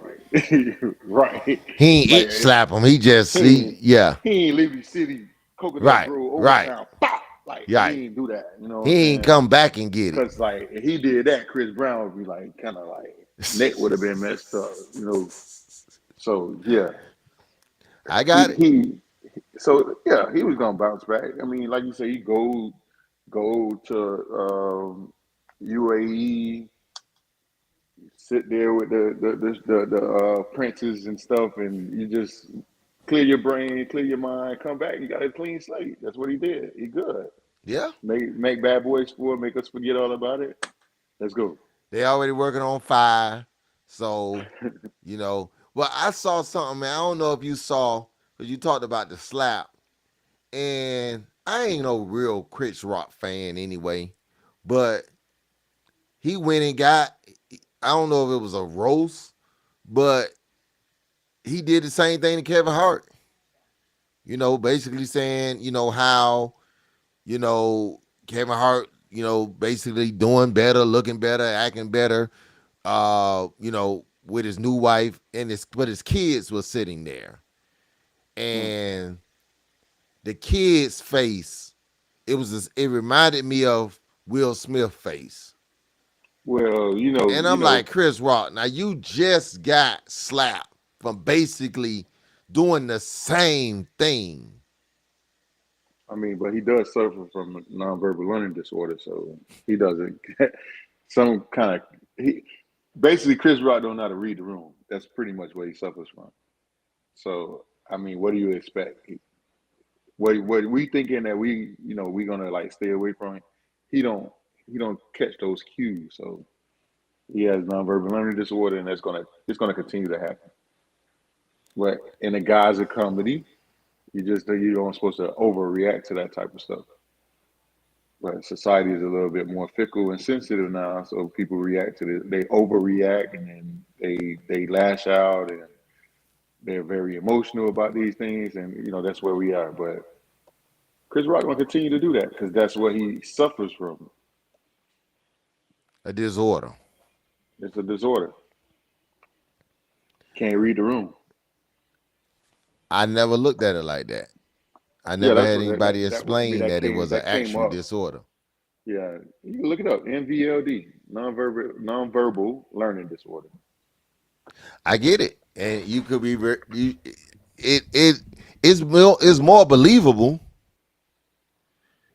right, he ain't like itch slap him. He just he yeah, ain't Liberty City, Coconut right, Grove, Old right, Town, pop. Like right. he ain't do that. You know what I'm He ain't saying? come back and get it. Because like if he did that, Chris Brown would be like kind of like neck would have been messed up. So yeah, I he got it. he So yeah, he was gonna bounce back. I mean, like you say, he go to UAE, sit there with the princes and stuff, and you just clear your brain, clear your mind, come back. You got a clean slate. That's what he did. He good. Yeah, Make Bad Boys 4, make us forget all about it. Let's go. they already working on 5. So, well, I saw something, man. I don't know if you saw, because you talked about the slap. And I ain't no real Chris Rock fan anyway, but he went and got, I don't know if it was a roast, but he did the same thing to Kevin Hart. Basically saying, how, you know, Kevin Hart, basically doing better, looking better, acting better, with his new wife and his kids were sitting there. Mm. And the kid's face, it reminded me of Will Smith face. Well, And I'm like, Chris Rock, now you just got slapped from basically doing the same thing. I mean, but he does suffer from nonverbal learning disorder, so he doesn't get some kind of he. Basically, Chris Rock don't know how to read the room. That's pretty much what he suffers from. So, I mean, what do you expect? What we thinking that we gonna like stay away from it? He don't he don't catch those cues. So he has nonverbal learning disorder, and it's gonna continue to happen. But in the guise of comedy, you don't supposed to overreact to that type of stuff. But society is a little bit more fickle and sensitive now, so people react to it. They overreact, and then they lash out, and they're very emotional about these things, and that's where we are. But Chris Rock gonna continue to do that because that's what he suffers from. A disorder. It's a disorder. Can't read the room. I never looked at it like that. I Yeah, never that's had what anybody that was me. explain that it was an That came actual up. disorder. Yeah, you can look it up. NVLD, nonverbal learning disorder. I get it, and you could be it's more believable.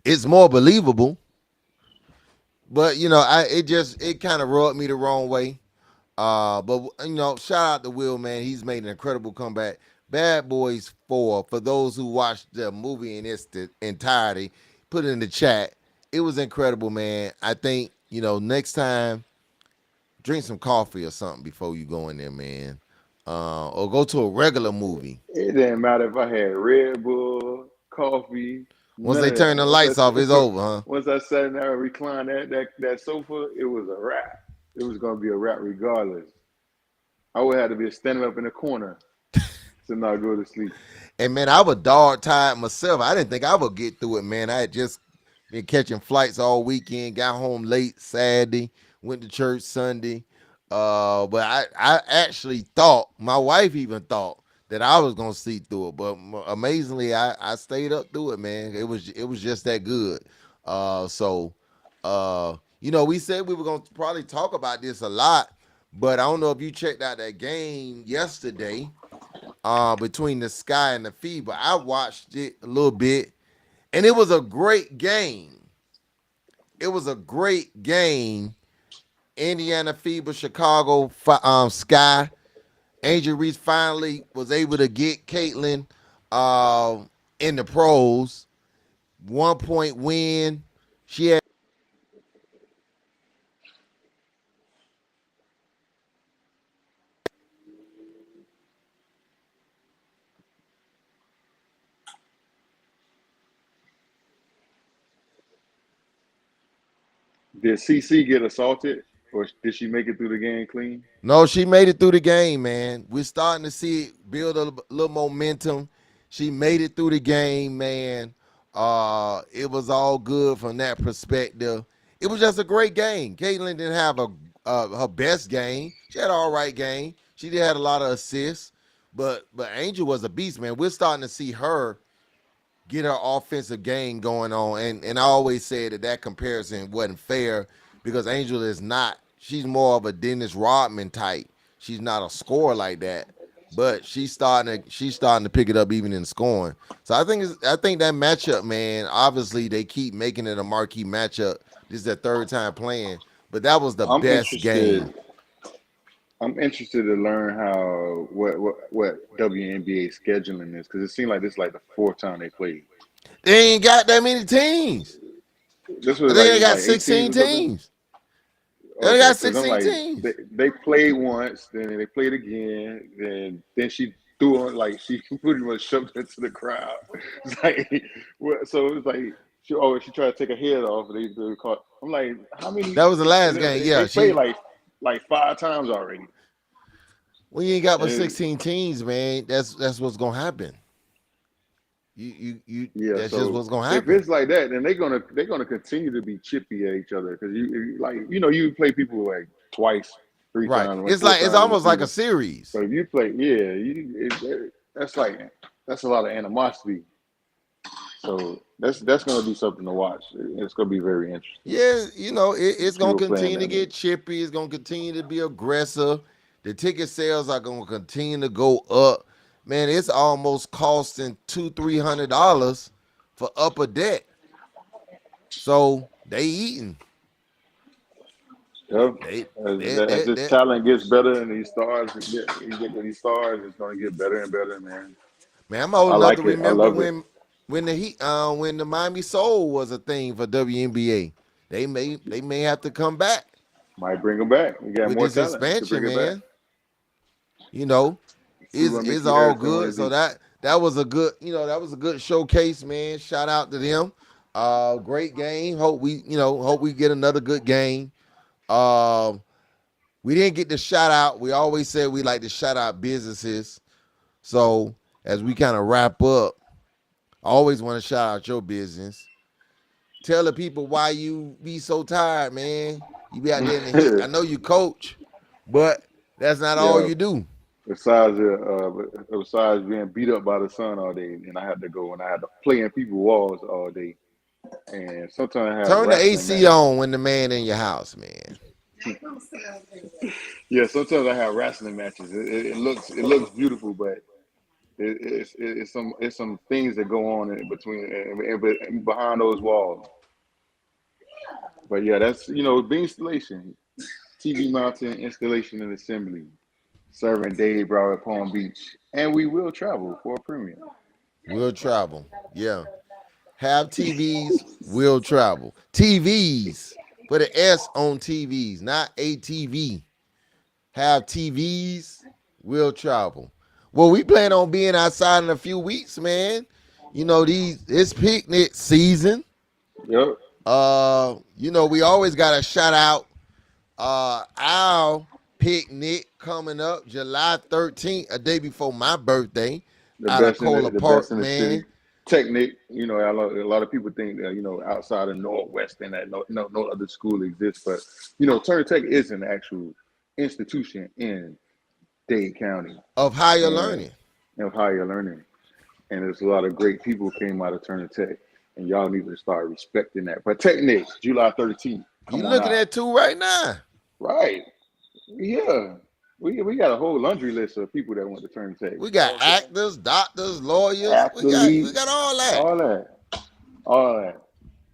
It's more believable, but it kind of rubbed me the wrong way. But shout out to Will, man. He's made an incredible comeback. Bad Boys 4, for those who watched the movie in its entirety, put it in the chat. It was incredible, man. I think, next time, drink some coffee or something before you go in there, man. Or go to a regular movie. It didn't matter if I had Red Bull, coffee, Once none they of turn that. the lights off, it's over, huh? Once I sat in there and reclined that sofa, it was a wrap. It was gonna be a wrap regardless. I would have to be standing up in the corner to not go to sleep. And man, I was dog tired myself. I didn't think I would get through it, man. I had just been catching flights all weekend, got home late Saturday, went to church Sunday. But I actually thought, my wife even thought that I was gonna see through it. But amazingly, I stayed up through it, man. It was just that good. So we said we were gonna probably talk about this a lot, but I don't know if you checked out that game yesterday between the Sky and the FIBA. I watched it a little bit, and it was a great game. It was a great game. Indiana FIBA, Chicago Sky. Angel Reese finally was able to get Caitlin in the pros. 1 point win. She had Did CC get assaulted, or did she make it through the game clean? No, she made it through the game, man. We're starting to see it build a little momentum. She made it through the game, man. It was all good from that perspective. It was just a great game. Caitlin didn't have her best game. She had an all right game. She did have a lot of assists, but Angel was a beast, man. We're starting to see her get her offensive game going on. And I always said that comparison wasn't fair because Angel is not. She's more of a Dennis Rodman type. She's not a scorer like that. but she's starting to pick it up even in scoring. So I think that matchup, man. Obviously, they keep making it a marquee matchup. This is their third time playing, but that was the I'm best game. interested. I'm interested to learn how what WNBA scheduling is because it seemed like this is like the fourth time they played. They ain't got that many teams. This I was think like they it's got like 16 18 or something. teams. They only Okay, got because I'm 16 like teams. they played once, then they played again, then she threw on like she pretty much shoved it to the crowd. It's like so it was like she tried to take her head off and they caught. I'm like how many? That was the And last game. they Yeah, played like 5 times already. when you ain't got but And 16 teams, man, that's what's gonna happen. yeah, That's just so what's gonna if happen. it's like that, then they're gonna continue to be chippy at each other because like you play people like twice, three Right. times, like It's four like it's times in the almost like a season. series. But if you play, yeah, that's like that's a lot of animosity. So that's gonna be something to watch. It's gonna be very interesting Yeah, to it's see gonna what playing continue to that is. get chippy. It's gonna continue to be aggressive. The ticket sales are gonna continue to go up. Man, it's almost costing $200-300 for upper deck. So they eating. Yeah, They as, they as they, this they talent gets better and these stars get these stars, it's gonna get better and better, man. Man, I'm old I enough to like it. I remember love it. when the Heat when the Miami Soul was a thing for WNBA. They may have to come back Might bring them back. We got with more this talent. We could expansion, bring it back. man. You know, See is what is Mickey all Harrison want to good. So do. that was a good, that was a good showcase, man. Shout out to them. Great game. Hope we get another good game. Um, we didn't get the shout out. We always said we like to shout out businesses. So as we kind of wrap up, I always want to shout out your business. Tell the people why you be so tired, man. You be out there in the heat. I know you coach, but that's not all Yeah. you do. Besides being beat up by the sun all day, and I had to go and I had to play in people's walls all day, and sometimes I have Turn the wrestling AC matches. on when the man in your house, man. Yeah, sometimes I have wrestling matches. It looks beautiful, but it's some things that go on in between and behind those walls. But yeah, that's the installation, TV mounting, installation, and assembly. Serving Dave Broward Palm Beach, and we will travel for a premium. We'll travel. Yeah. Have TVs, will travel. TVs. Put an S on TVs, not ATV. Have TVs, will travel. Well, we plan on being outside in a few weeks, man. It's picnic season. Yep, We always gotta shout out our picnic coming up July 13th, a day before my birthday, the out of best in Cola the best Park, in the city. man. Technic, a lot of people think that outside of Northwestern that no other school exists, but Turner Tech is an actual institution in Dade County Of higher and learning. of higher learning, and there's a lot of great people came out of Turner Tech, and y'all need to start respecting that. But Technic, July 13th, You come on looking out, at two right now. right? Yeah, we got a whole laundry list of people that went to Turner Tech. We got actors, doctors, lawyers. We got Athletes, all that. all that, all that.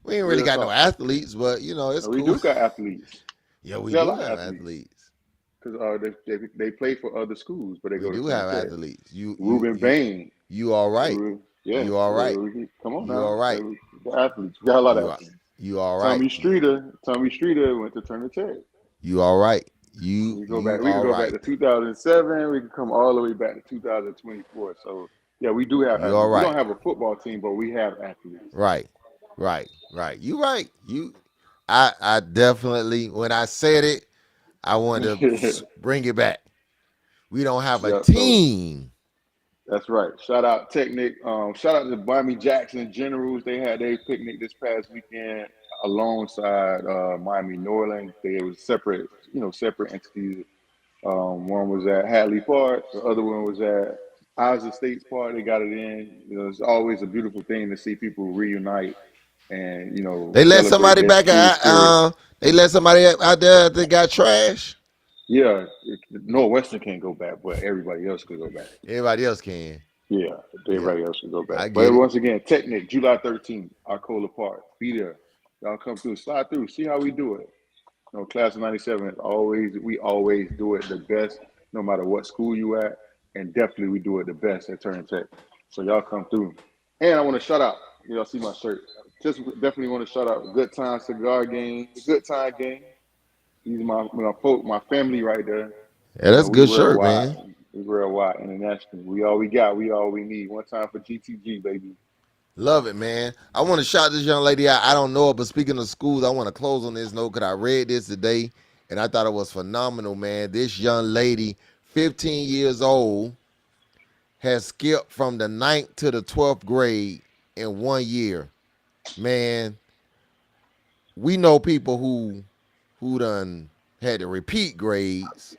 We ain't really Real got no talk. athletes, but it's We cool. do got athletes. Yeah, we We got a do lot of have athletes athletes. because they play for other schools, but they We go to do Turner have Tech. athletes. You you Ruben you Bain, you all right. yeah, You all right. come on You now, all right. the athletes. We got a lot You of are athletes. you all right. Tommy Streeter went to Turner Tech. You all right. You We go back. you We could all go back right. to 2007. We could come all the way back to 2024. So yeah, we do have You all athletes. We don't right. have a football team, but we have athletes. Right. Right. You right. I definitely, when I said it, I wanted to bring it back. We don't have a Yeah. So team. that's right. Shout out Technic. Shout out to Miami Jackson Generals. They had their picnic this past weekend alongside Miami Norland. They were separate entities. One was at Hadley Park. The other one was at Iowa State's Park. They got it in. It's always a beautiful thing to see people reunite and They let celebrate somebody that back school spirit. they let somebody out there that got trash. Yeah, Northwestern can't go back, but everybody else could go back. Everybody else can. Yeah, Yeah, everybody else could go back. I But get it. once again, Technic, July 13th, Arcola Park. Be there. Y'all come through, slide through, see how we do it. Class of '97 is we always do it the best, no matter what school you at, and definitely we do it the best at Turn Tech. So y'all come through. And I want to shout out. Y'all see my shirt. Just definitely want to shout out Good Time Cigar Game, the Good Time Game. These are my family right there. Yeah, that's a We good shirt, worldwide. man. We worldwide, international. We all we got. We all we need. One time for GTG, baby. Love it, man. I want to shout this young lady out. I don't know her, but speaking of schools, I want to close on this note because I read this today and I thought it was phenomenal, man. This young lady, 15 years old, has skipped from the ninth to the 12th grade in 1 year. Man, we know people who done had to repeat grades.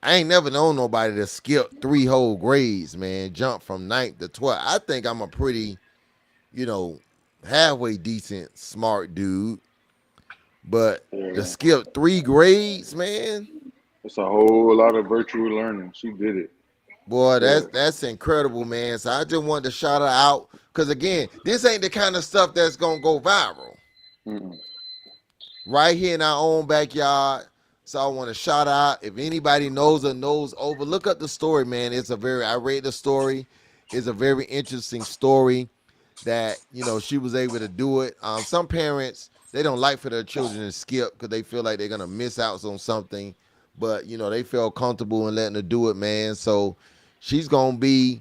I ain't never known nobody to skip 3 whole grades, man. Jump from ninth to 12th. I think I'm a pretty, you know, halfway decent, smart dude. But to Yeah. skip 3 grades, man, It's a whole lot of virtual learning. She did it. boy, Yeah. that's incredible, man. So I just wanted to shout her out. Cause again, this ain't the kind of stuff that's gonna go viral. Mm-mm. Right here in our own backyard. So I want to shout out if anybody knows or knows over. Look up the story, man. I read the story. It's a very interesting story that she was able to do it. Some parents they don't like for their children to skip because they feel like they're gonna miss out on something, but they feel comfortable in letting her do it, man. So she's gonna be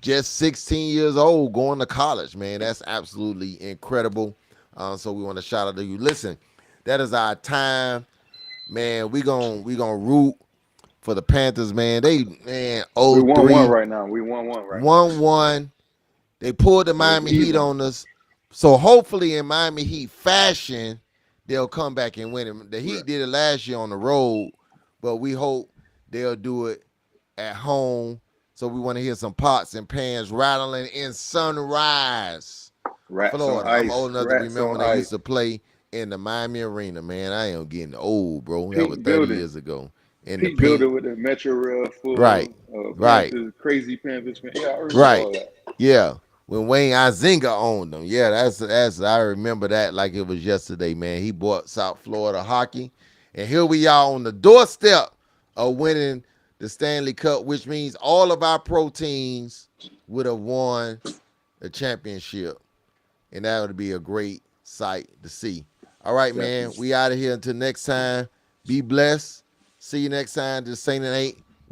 just 16 years old going to college, man. That's absolutely incredible. So we want to shout out to you. Listen, that is our time, man. We gonna root for the Panthers, man. They We oh won one three right now. We won one right now. 1-1. They pulled the So it's Miami Heat even. on us. So hopefully in Miami Heat fashion, they'll come back and win it. The Right. Heat did it last year on the road, but we hope they'll do it at home. So we want to hear some pots and pans rattling in Sunrise, Rats on Florida. I'm ice. old enough to Rats remember on when they used ice. to play in the Miami Arena, man. I am getting old, bro. That was Pink 30 building. years ago. In the Pink pink. building with the Metro Rail Right. full Right. Panthers, crazy Panthers fan. Yeah, I remember Right. all that. Yeah. When Wayne Izinga owned them. Yeah, that's I remember that like it was yesterday, man. He bought South Florida hockey. And here we are on the doorstep of winning the Stanley Cup, which means all of our pro teams would have won the championship. And that would be a great sight to see. All right, man. Definitely. We out of here until next time. Be blessed. See you next time. This Saint and 8.